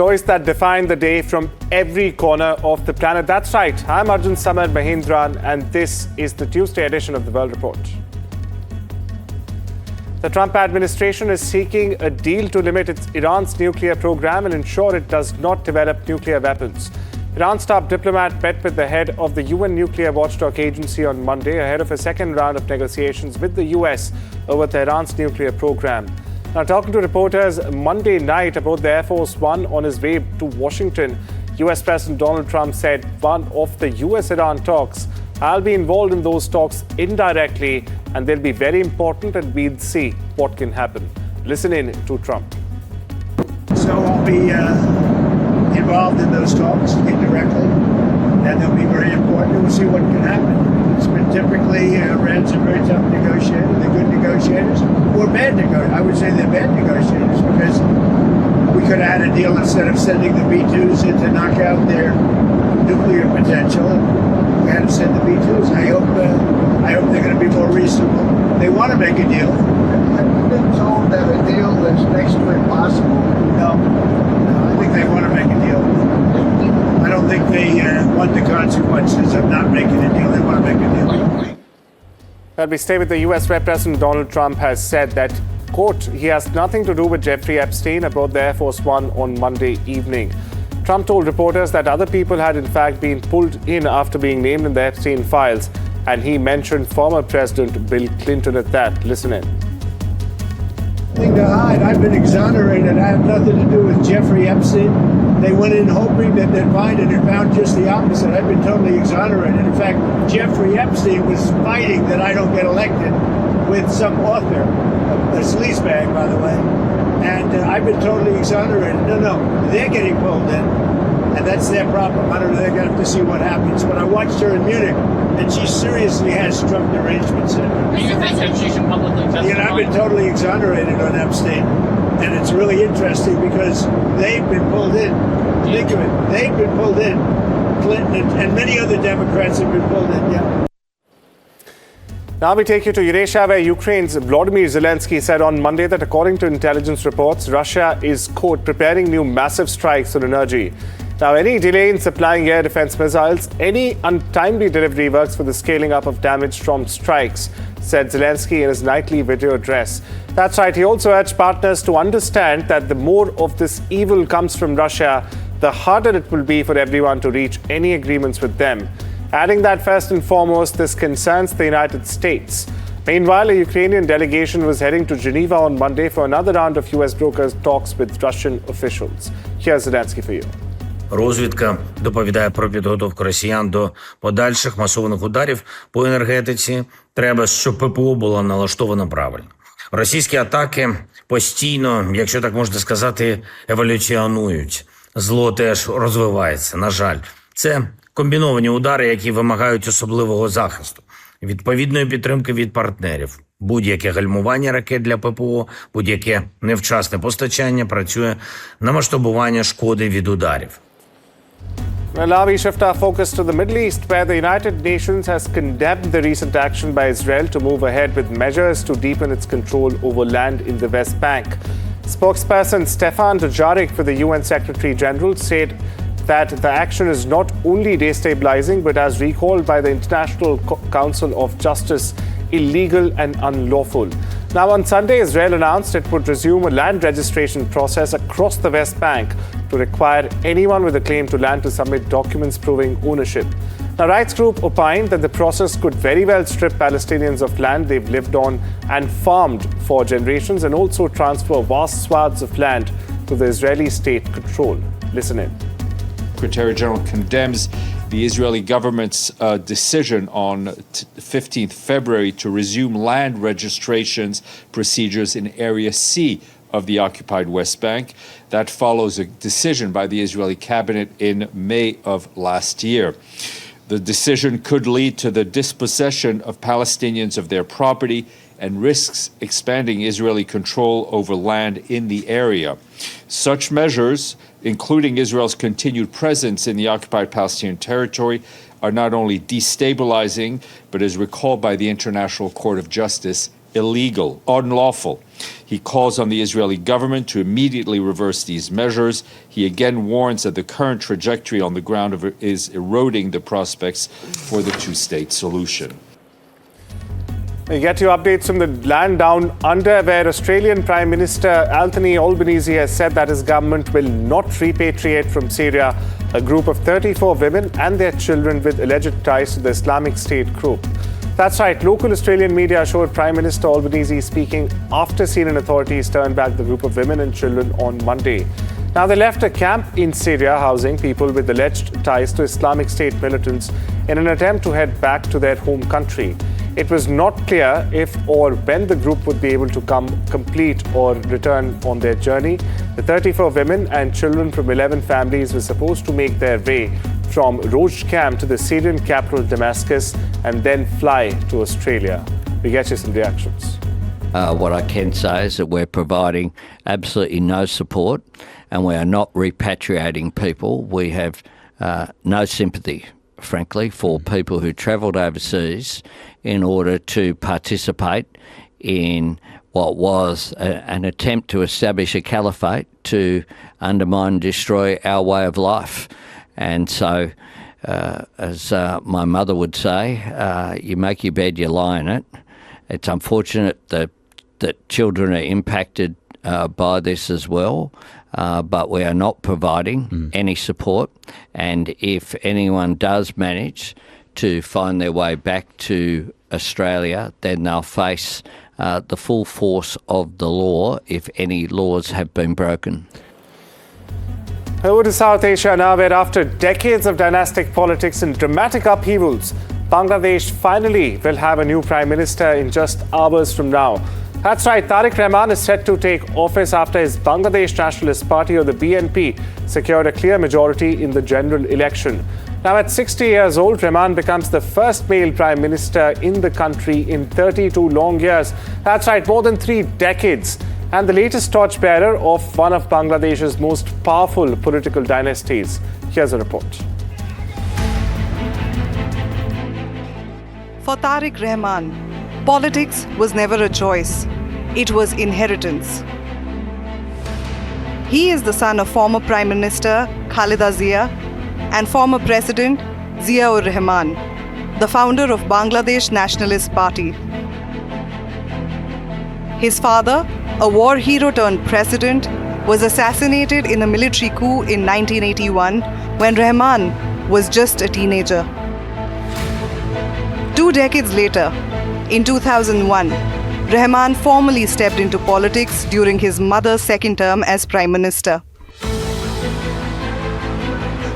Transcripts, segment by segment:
Stories that define the day from every corner of the planet. That's right. I'm Arjun, Samar, Mahendran, and this is the Tuesday edition of the World Report. The Trump administration is seeking a deal to limit Iran's nuclear program and ensure it does not develop nuclear weapons. Iran's top diplomat met with the head of the UN nuclear watchdog agency on Monday ahead of a second round of negotiations with the US over Tehran's nuclear program. Now, talking to reporters Monday night about the Air Force One on his way to Washington, US President Donald Trump said one of the US-Iran talks, "I'll be involved in those talks indirectly and they'll be very important and we'll see what can happen." Listen in to Trump. So I'll be involved in those talks indirectly, and they'll be very important, and we'll see what can happen. It's been typically Iran's a very tough negotiator. They're good negotiators, or bad negotiators. I would say they're bad negotiators because we could add a deal instead of sending the B-2s in to knock out their nuclear potential. We had to send the B-2s. I hope they're going to be more reasonable. They want to make a deal. I've been told that a deal is next to impossible. No, I think they want to make a deal. I don't think they want the consequences of not making a deal. They want to make a deal. Well, we stay with the US where President Donald Trump has said that, quote, he has nothing to do with Jeffrey Epstein aboard the Air Force One on Monday evening. Trump told reporters that other people had in fact been pulled in after being named in the Epstein files, and he mentioned former President Bill Clinton at that. Listen in. Nothing to hide. I've been exonerated. I have nothing to do with Jeffrey Epstein. They went in hoping that they'd find it and found just the opposite. I've been totally exonerated. In fact, Jeffrey Epstein was fighting that I don't get elected with some author, a sleazebag, by the way. And I've been totally exonerated. No, they're getting pulled in, and that's their problem. I don't know, they're going to have to see what happens. But I watched her in Munich, and she seriously has struck arrangements in. Do you think that she should publicly testify? You know, I've been totally exonerated on Epstein, and it's really interesting because they've been pulled in. Think of it, they've been pulled in. Clinton and many other Democrats have been pulled in, yeah. Now we take you to Eurasia, where Ukraine's Volodymyr Zelensky said on Monday that according to intelligence reports, Russia is, quote, preparing new massive strikes on energy. Now, any delay in supplying air defense missiles, any untimely delivery works for the scaling up of damage from strikes, said Zelensky in his nightly video address. That's right, he also urged partners to understand that the more of this evil comes from Russia, the harder it will be for everyone to reach any agreements with them. Adding that first and foremost, this concerns the United States. Meanwhile, a Ukrainian delegation was heading to Geneva on Monday for another round of US brokers' talks with Russian officials. Here's Zelensky for you. Розвідка доповідає про підготовку росіян до подальших масованих ударів по енергетиці. Треба, щоб ППО було налаштовано правильно. Російські атаки постійно, якщо так можна сказати, еволюціонують. Зло теж розвивається, на жаль. Це комбіновані удари, які вимагають особливого захисту, відповідної підтримки від партнерів. Будь-яке гальмування ракет для ППО, будь-яке невчасне постачання працює на масштабування шкоди від ударів. Well, now we shift our focus to the Middle East, where the United Nations has condemned the recent action by Israel to move ahead with measures to deepen its control over land in the West Bank. Spokesperson Stefan Dujarric for the UN Secretary General said that the action is not only destabilizing, but as recalled by the International Council of Justice, illegal and unlawful. Now, on Sunday, Israel announced it would resume a land registration process across the West Bank to require anyone with a claim to land to submit documents proving ownership. Now, rights group opined that the process could very well strip Palestinians of land they've lived on and farmed for generations, and also transfer vast swaths of land to the Israeli state control. Listen in. Secretary General condemns the Israeli government's decision on 15th February to resume land registrations procedures in Area C of the occupied West Bank. That follows a decision by the Israeli cabinet in May of last year. The decision could lead to the dispossession of Palestinians of their property and risks expanding Israeli control over land in the area. Such measures, including Israel's continued presence in the occupied Palestinian territory, are not only destabilizing, but as recalled by the International Court of Justice, illegal, unlawful. He calls on the Israeli government to immediately reverse these measures. He again warns that the current trajectory on the ground is eroding the prospects for the two-state solution. We get you updates from the land down under, where Australian Prime Minister Anthony Albanese has said that his government will not repatriate from Syria a group of 34 women and their children with alleged ties to the Islamic State group. That's right, local Australian media showed Prime Minister Albanese speaking after Syrian authorities turned back the group of women and children on Monday. Now, they left a camp in Syria housing people with alleged ties to Islamic State militants in an attempt to head back to their home country. It was not clear if or when the group would be able to complete or return on their journey. The 34 women and children from 11 families were supposed to make their way from Roj camp to the Syrian capital Damascus and then fly to Australia. We get you some reactions. What I can say is that we're providing absolutely no support and we are not repatriating people. We have no sympathy, frankly, for people who travelled overseas in order to participate in what was an attempt to establish a caliphate to undermine and destroy our way of life. And so, as my mother would say, you make your bed, you lie in it. It's unfortunate that children are impacted by this as well, but we are not providing any support. And if anyone does manage to find their way back to Australia, then they'll face the full force of the law if any laws have been broken. Over to South Asia now, where after decades of dynastic politics and dramatic upheavals, Bangladesh finally will have a new Prime Minister in just hours from now. That's right, Tarique Rahman is set to take office after his Bangladesh Nationalist Party, or the BNP, secured a clear majority in the general election. Now, at 60 years old, Rahman becomes the first male Prime Minister in the country in 32 long years. That's right, more than 3 decades. And the latest torchbearer of one of Bangladesh's most powerful political dynasties. Here's a report. For Tarique Rahman, politics was never a choice. It was inheritance. He is the son of former Prime Minister Khaleda Zia and former President Ziaur Rahman, the founder of Bangladesh Nationalist Party. His father, a war hero turned president, was assassinated in a military coup in 1981 when Rahman was just a teenager. 2 decades later, in 2001, Rahman formally stepped into politics during his mother's second term as Prime Minister.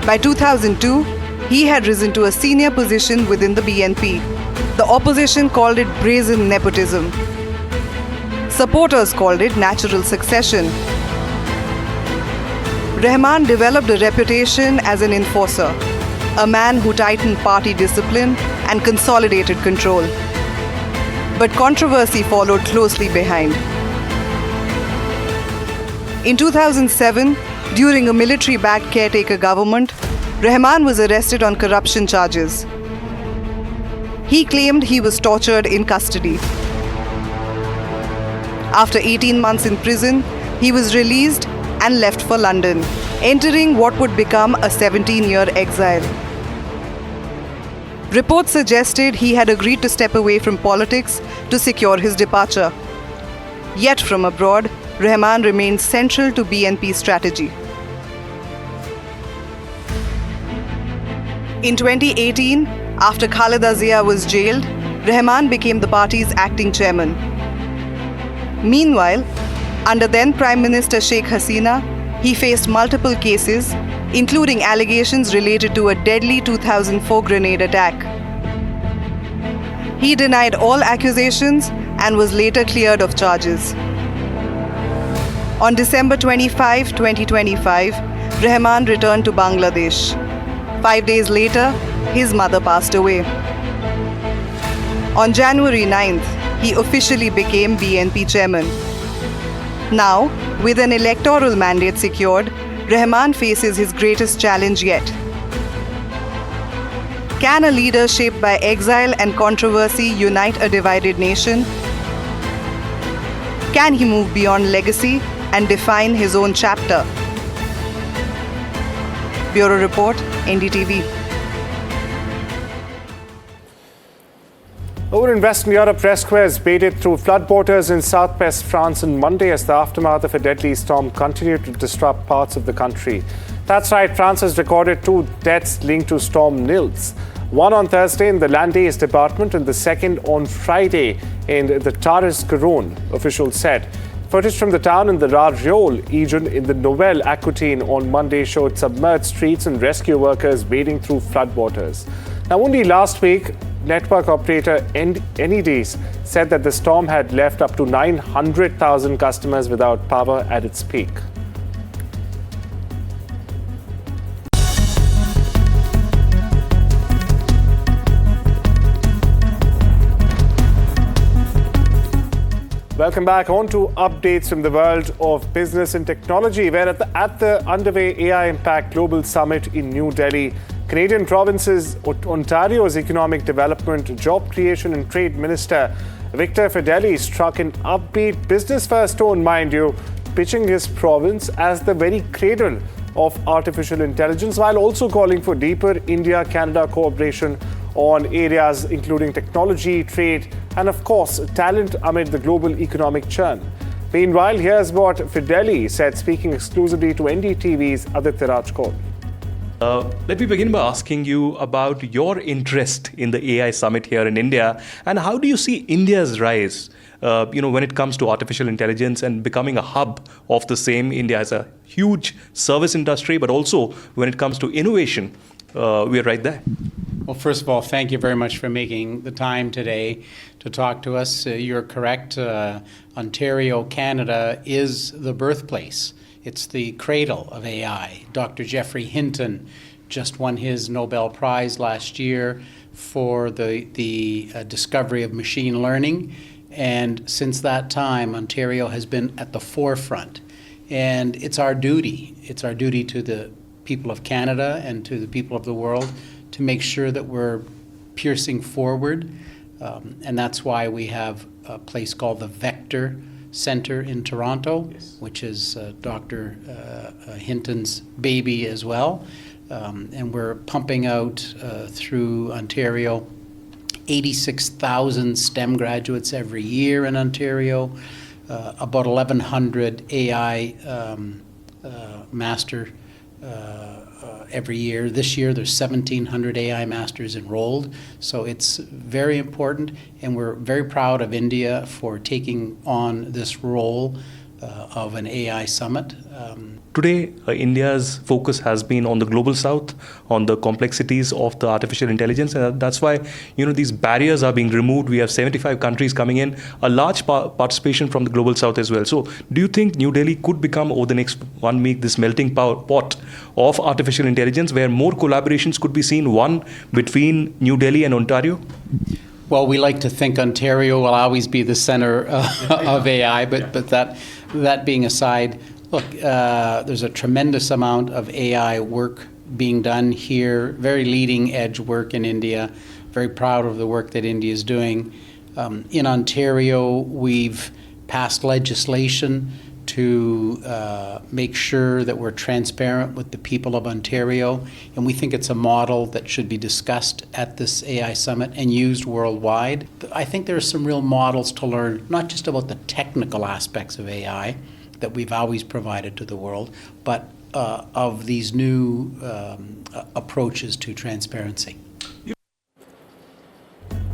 By 2002, he had risen to a senior position within the BNP. The opposition called it brazen nepotism. Supporters called it natural succession. Rahman developed a reputation as an enforcer, a man who tightened party discipline and consolidated control. But controversy followed closely behind. In 2007, during a military-backed caretaker government, Rahman was arrested on corruption charges. He claimed he was tortured in custody. After 18 months in prison, he was released and left for London, entering what would become a 17-year exile. Reports suggested he had agreed to step away from politics to secure his departure. Yet from abroad, Rahman remains central to BNP's strategy. In 2018, after Khaleda Zia was jailed, Rahman became the party's acting chairman. Meanwhile, under then Prime Minister Sheikh Hasina, he faced multiple cases, including allegations related to a deadly 2004 grenade attack. He denied all accusations and was later cleared of charges. On December 25, 2025, Rahman returned to Bangladesh. 5 days later, his mother passed away. On January 9th, he officially became BNP chairman. Now, with an electoral mandate secured, Rahman faces his greatest challenge yet. Can a leader shaped by exile and controversy unite a divided nation? Can he move beyond legacy and define his own chapter? Bureau Report, NDTV. Over in Western Europe, rescuers waded through floodwaters in southwest France on Monday as the aftermath of a deadly storm continued to disrupt parts of the country. That's right, France has recorded 2 deaths linked to Storm Nils. One on Thursday in the Landes department and the second on Friday in the Tarique, officials said. Footage from the town in the Rariol region in the Nouvelle Aquitaine on Monday showed submerged streets and rescue workers wading through floodwaters. Now, only last week, network operator NEDs said that the storm had left up to 900,000 customers without power at its peak. Welcome back. On to updates from the world of business and technology, where at the underway AI Impact Global Summit in New Delhi, Canadian provinces Ontario's Economic Development, Job Creation and Trade Minister Victor Fedeli struck an upbeat business-first tone, mind you, pitching his province as the very cradle of artificial intelligence, while also calling for deeper India-Canada cooperation on areas including technology, trade, and of course, talent amid the global economic churn. Meanwhile, here's what Fedeli said, speaking exclusively to NDTV's Aditya Rajkot. Let me begin by asking you about your interest in the AI summit here in India, and how do you see India's rise, when it comes to artificial intelligence and becoming a hub of the same? India has a huge service industry, but also when it comes to innovation, we're right there. Well, first of all, thank you very much for making the time today to talk to us. You're correct. Ontario, Canada is the birthplace. It's the cradle of AI. Dr. Geoffrey Hinton just won his Nobel Prize last year for the discovery of machine learning. And since that time, Ontario has been at the forefront. And it's our duty. It's our duty to the people of Canada and to the people of the world to make sure that we're piercing forward. And that's why we have a place called the Vector Center in Toronto, yes, which is Dr. Hinton's baby as well. And we're pumping out through Ontario 86,000 STEM graduates every year in Ontario, about 1,100 AI master every year. This year there's 1,700 AI masters enrolled, so it's very important, and we're very proud of India for taking on this role of an AI summit. Today, India's focus has been on the global south, on the complexities of the artificial intelligence, and that's why these barriers are being removed. We have 75 countries coming in, a large participation from the global south as well. So do you think New Delhi could become, over the next 1 week, this melting pot of artificial intelligence, where more collaborations could be seen, one between New Delhi and Ontario? Well, we like to think Ontario will always be the center of AI, but that being aside, look, there's a tremendous amount of AI work being done here, very leading edge work in India. Very proud of the work that India is doing. In Ontario, we've passed legislation to make sure that we're transparent with the people of Ontario, and we think it's a model that should be discussed at this AI summit and used worldwide. I think there are some real models to learn, not just about the technical aspects of AI that we've always provided to the world, but of these new approaches to transparency.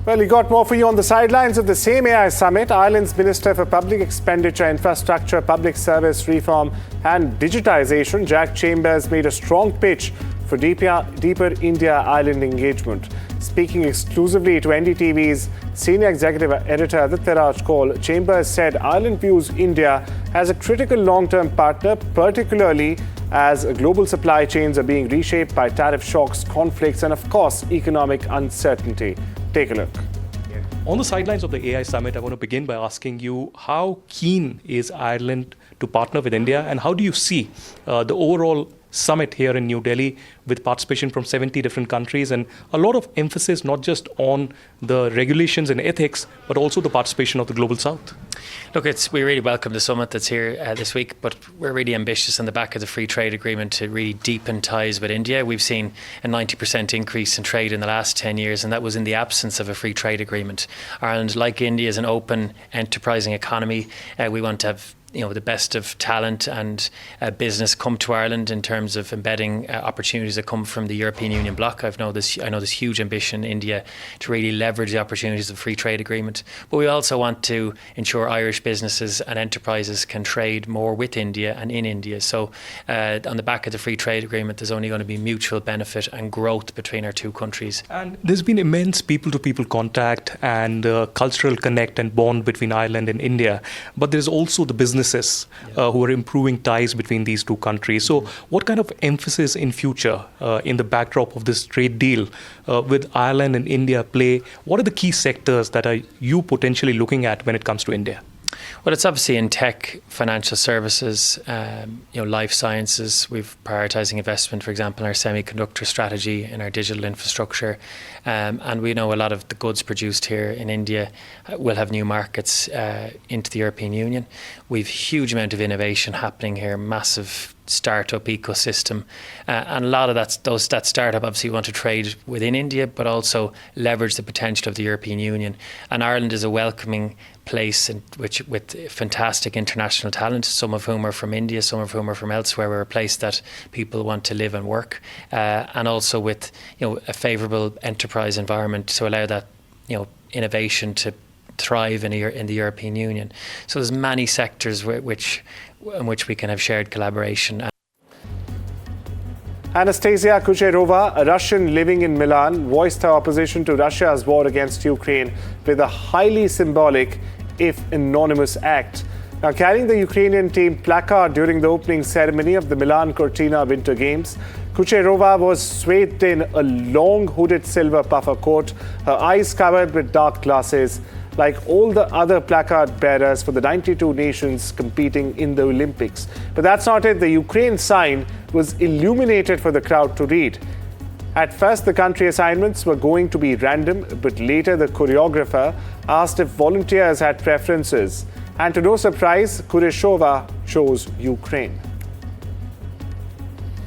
Well, we got more for you on the sidelines of the same AI summit. Ireland's Minister for Public Expenditure, Infrastructure, Public Service Reform and Digitisation, Jack Chambers, made a strong pitch for deeper India-Ireland engagement. Speaking exclusively to NDTV's Senior Executive Editor Aditya Rajkot, Chambers said Ireland views India as a critical long-term partner, particularly as global supply chains are being reshaped by tariff shocks, conflicts and, of course, economic uncertainty. Take a look. On the sidelines of the AI summit, I want to begin by asking you, how keen is Ireland to partner with India, and how do you see the overall summit here in New Delhi with participation from 70 different countries and a lot of emphasis not just on the regulations and ethics, but also the participation of the Global South. Look, we really welcome the summit that's here this week, but we're really ambitious on the back of the free trade agreement to really deepen ties with India. We've seen a 90% increase in trade in the last 10 years, and that was in the absence of a free trade agreement. Ireland, like India, is an open, enterprising economy. We want to have the best of talent and business come to Ireland in terms of embedding opportunities that come from the European Union bloc. I know this huge ambition in India to really leverage the opportunities of the free trade agreement. But we also want to ensure Irish businesses and enterprises can trade more with India and in India. So on the back of the free trade agreement, there's only going to be mutual benefit and growth between our two countries. And there's been immense people-to-people contact and cultural connect and bond between Ireland and India. But there's also the businesses who are improving ties between these two countries. So what kind of emphasis in future in the backdrop of this trade deal with Ireland and India play? What are the key sectors that are you potentially looking at when it comes to India? Well, it's obviously in tech, financial services, life sciences. We've prioritising investment, for example, in our semiconductor strategy, in our digital infrastructure. And we know a lot of the goods produced here in India will have new markets into the European Union. We've huge amount of innovation happening here, massive startup ecosystem, and a lot of that startup obviously want to trade within India, but also leverage the potential of the European Union. And Ireland is a welcoming place with fantastic international talent, some of whom are from India, some of whom are from elsewhere. We're a place that people want to live and work, and also with a favourable enterprise environment to allow that innovation to thrive in the European Union. So there's many sectors in which we can have shared collaboration. Anastasia Kucherova, a Russian living in Milan, voiced her opposition to Russia's war against Ukraine with a highly symbolic, if anonymous, act. Now, carrying the Ukrainian team placard during the opening ceremony of the Milan Cortina Winter Games, Kucherova was swathed in a long hooded silver puffer coat, her eyes covered with dark glasses, like all the other placard bearers for the 92 nations competing in the Olympics. But that's not it. The Ukraine sign was illuminated for the crowd to read. At first, the country assignments were going to be random, but later the choreographer asked if volunteers had preferences. And to no surprise, Kucherova chose Ukraine.